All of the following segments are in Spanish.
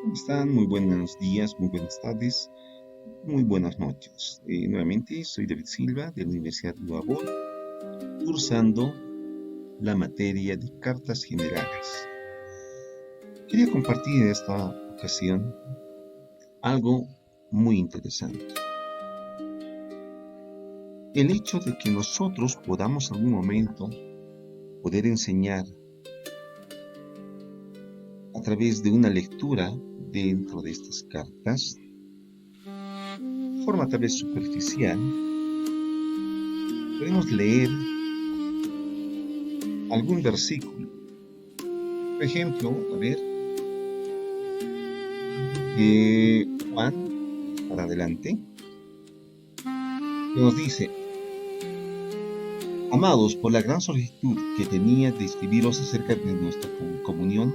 ¿Cómo están? Muy buenos días, muy buenas tardes, muy buenas noches. Nuevamente soy David Silva de la Universidad Nuevo, cursando la materia de cartas generales. Quería compartir en esta ocasión algo muy interesante. El hecho de que nosotros podamos en algún momento poder enseñar a través de una lectura dentro de estas cartas, de forma tal vez superficial, podemos leer algún versículo. Por ejemplo, a ver, Juan, para adelante, que nos dice: Amados, por la gran solicitud que tenía de escribiros acerca de nuestra comunión,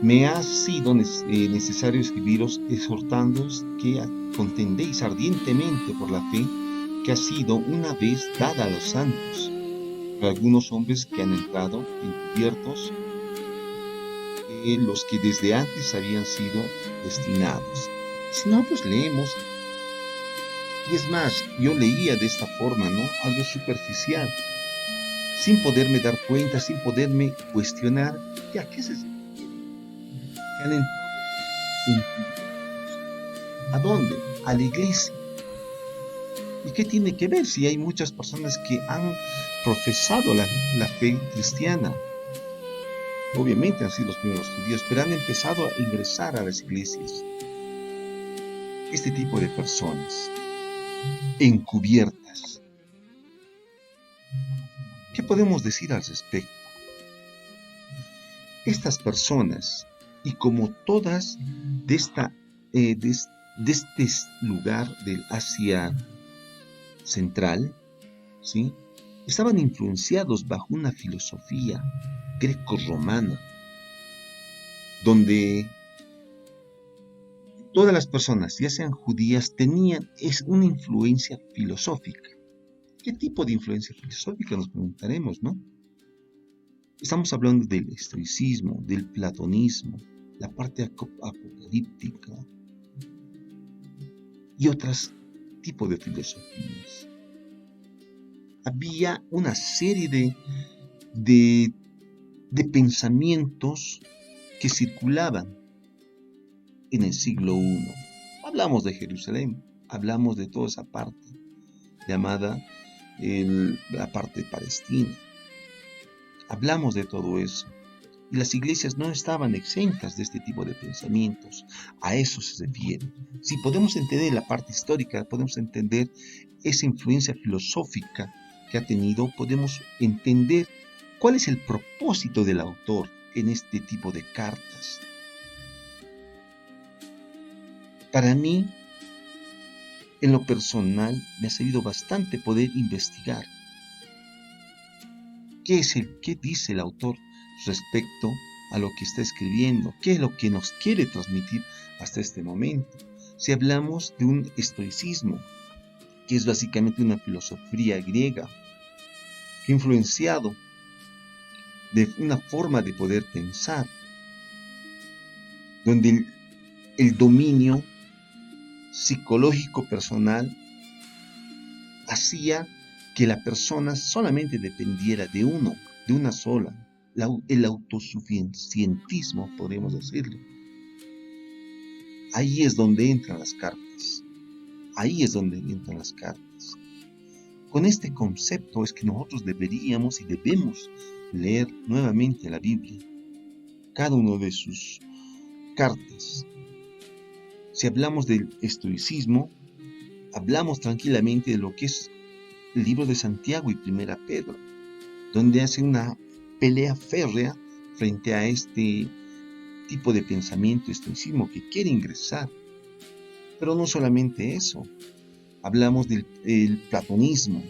me ha sido necesario escribiros exhortándoos que contendéis ardientemente por la fe que ha sido una vez dada a los santos, por algunos hombres que han entrado encubiertos, los que desde antes habían sido destinados. Si nosotros leemos, y es más, yo leía de esta forma, ¿no? Algo superficial, sin poderme dar cuenta, sin poderme cuestionar, ¿a qué se refiere? Que han entrado encubiertos. ¿A dónde? A la iglesia. ¿Y qué tiene que ver si hay muchas personas que han profesado la fe cristiana? Obviamente han sido los primeros judíos, pero han empezado a ingresar a las iglesias. Este tipo de personas encubiertas. ¿Qué podemos decir al respecto? Estas personas, y como todas de, de este lugar del Asia Central, ¿sí? Estaban influenciados bajo una filosofía greco-romana, donde todas las personas, ya sean judías, tenían una influencia filosófica. ¿Qué tipo de influencia filosófica? Nos preguntaremos, ¿no? Estamos hablando del estoicismo, del platonismo, la parte apocalíptica y otros tipos de filosofías. Había una serie de, de pensamientos que circulaban en el siglo I. Hablamos de Jerusalén, hablamos de toda esa parte llamada la parte de Palestina. Hablamos de todo eso. Y las iglesias no estaban exentas de este tipo de pensamientos. A eso se refiere. Si podemos entender la parte histórica, podemos entender esa influencia filosófica que ha tenido, podemos entender cuál es el propósito del autor en este tipo de cartas. Para mí, en lo personal, me ha servido bastante poder investigar qué dice el autor respecto a lo que está escribiendo, qué es lo que nos quiere transmitir hasta este momento. Si hablamos de un estoicismo, que es básicamente una filosofía griega, que ha influenciado de una forma de poder pensar, donde el dominio psicológico personal hacía que la persona solamente dependiera de uno, de una sola, el autosuficientismo, podríamos decirlo. Ahí es donde entran las cartas. Ahí es donde entran las cartas. Con este concepto es que nosotros deberíamos y debemos leer nuevamente la Biblia, cada uno de sus cartas. Si hablamos del estoicismo, hablamos tranquilamente de lo que es el libro de Santiago y Primera Pedro, donde hace una pelea férrea frente a este tipo de pensamiento estoicismo que quiere ingresar. Pero no solamente eso, hablamos del platonismo,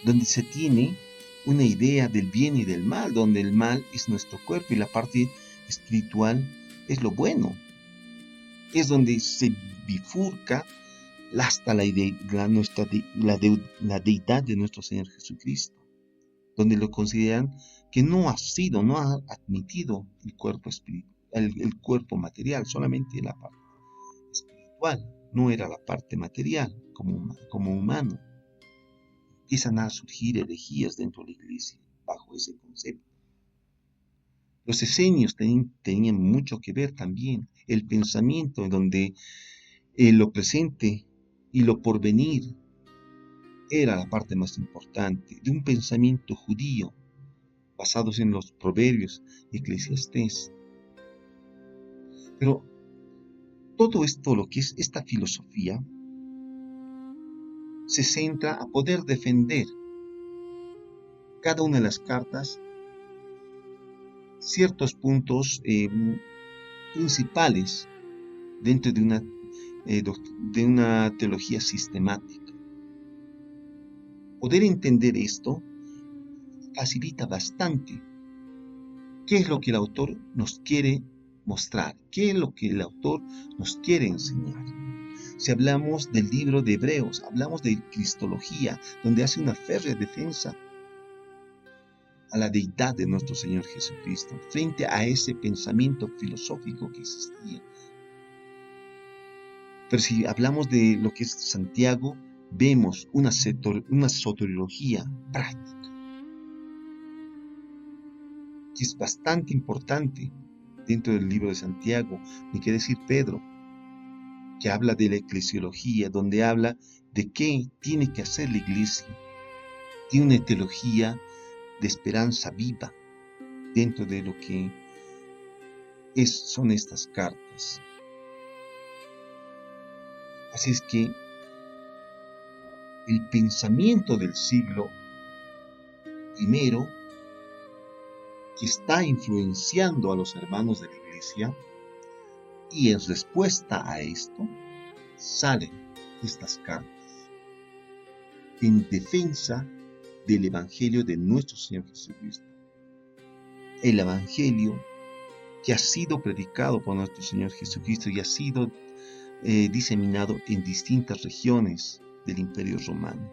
donde se tiene una idea del bien y del mal, donde el mal es nuestro cuerpo y la parte espiritual es lo bueno. Es donde se bifurca hasta la deidad de nuestro Señor Jesucristo, donde lo consideran que no ha admitido el cuerpo espiritual. el cuerpo material, solamente la parte espiritual, no era la parte material como humano. Empiezan a surgir herejías dentro de la iglesia bajo ese concepto. Los esenios tenían mucho que ver también, el pensamiento en donde lo presente y lo porvenir era la parte más importante de un pensamiento judío basados en los proverbios de Eclesiastés. Pero todo esto, lo que es esta filosofía, se centra a poder defender cada una de las cartas ciertos puntos principales dentro de una teología sistemática. Poder entender esto facilita bastante qué es lo que el autor nos quiere mostrar, qué es lo que el autor nos quiere enseñar. Si hablamos del libro de Hebreos, hablamos de cristología, donde hace una férrea defensa a la deidad de nuestro Señor Jesucristo, frente a ese pensamiento filosófico que existía. Pero si hablamos de lo que es Santiago, vemos una soteriología práctica, que es bastante importante dentro del libro de Santiago, ni qué decir Pedro, que habla de la eclesiología, donde habla de qué tiene que hacer la iglesia. Tiene una teología de esperanza viva dentro de lo que son estas cartas. Así es que el pensamiento del siglo I, que está influenciando a los hermanos de la iglesia, y en respuesta a esto salen estas cartas en defensa del Evangelio de nuestro Señor Jesucristo. El Evangelio que ha sido predicado por nuestro Señor Jesucristo y ha sido diseminado en distintas regiones del Imperio Romano.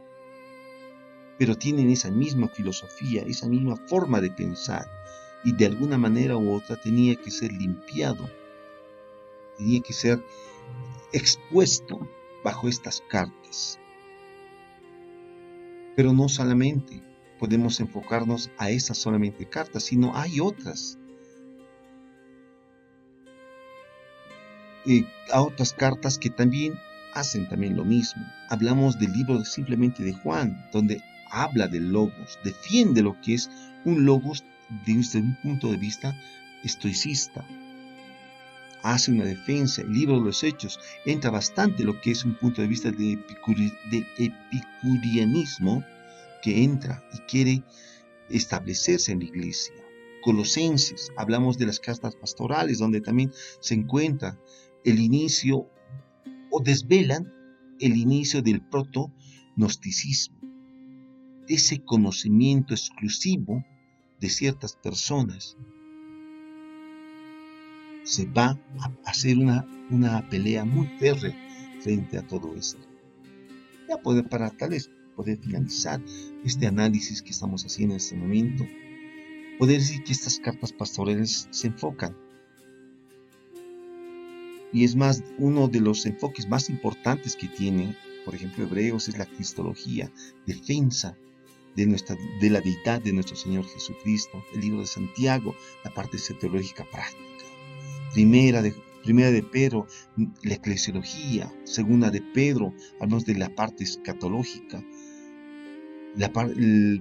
Pero tienen esa misma filosofía, esa misma forma de pensar, y de alguna manera u otra tenía que ser limpiado, tenía que ser expuesto bajo estas cartas. Pero no solamente podemos enfocarnos a esas solamente cartas, sino hay otras. A otras cartas que también hacen también lo mismo. Hablamos del libro simplemente de Juan, donde habla del logos, defiende lo que es un logos desde un punto de vista estoicista. Hace una defensa. El libro de los Hechos entra bastante lo que es un punto de vista de epicurianismo, que entra y quiere establecerse en la iglesia. Colosenses, hablamos de las cartas pastorales, donde también se encuentra el inicio, o desvelan el inicio del proto-gnosticismo, ese conocimiento exclusivo de ciertas personas. Se va a hacer una pelea muy férrea frente a todo esto. Ya para tal vez poder finalizar este análisis que estamos haciendo en este momento, poder decir que estas cartas pastorales se enfocan, y es más, uno de los enfoques más importantes que tiene, por ejemplo, Hebreos, es la cristología, defensa de la deidad de nuestro Señor Jesucristo. El libro de Santiago, la parte teológica práctica. Primera de Pedro, la eclesiología. Segunda de Pedro, hablamos de la parte escatológica.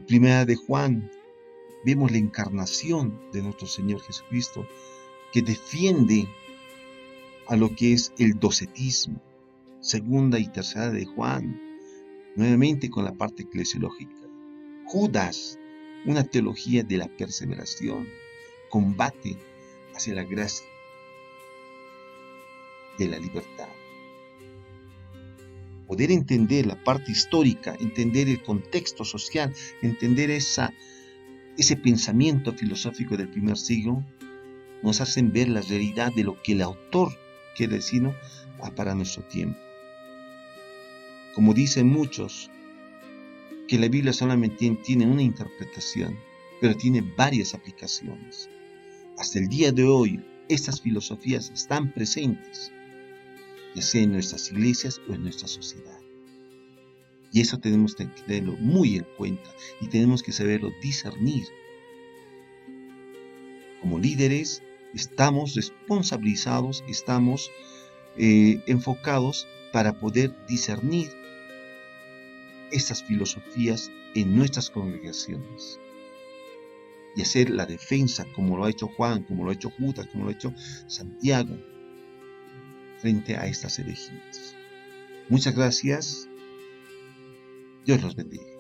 Primera de Juan, vemos la encarnación de nuestro Señor Jesucristo, que defiende a lo que es el docetismo. Segunda y tercera de Juan, nuevamente con la parte eclesiológica. Judas, una teología de la perseveración, combate hacia la gracia de la libertad. Poder entender la parte histórica, entender el contexto social, entender ese pensamiento filosófico del primer siglo, nos hacen ver la realidad de lo que el autor quiere decirnos para nuestro tiempo. Como dicen muchos, que la Biblia solamente tiene una interpretación, pero tiene varias aplicaciones. Hasta el día de hoy, Estas filosofías están presentes, ya sea en nuestras iglesias o en nuestra sociedad. Y eso tenemos que tenerlo muy en cuenta y tenemos que saberlo discernir. Como líderes, estamos responsabilizados, estamos enfocados para poder discernir estas filosofías en nuestras congregaciones y hacer la defensa como lo ha hecho Juan, como lo ha hecho Judas, como lo ha hecho Santiago frente a estas herejías. Muchas gracias. Dios los bendiga.